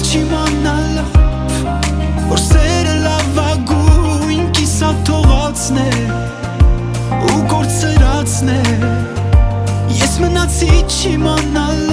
չիմանալ որ սերը լավագույն կիսատ թողածն է ու կործրածն է Ես մնացի չիմանալ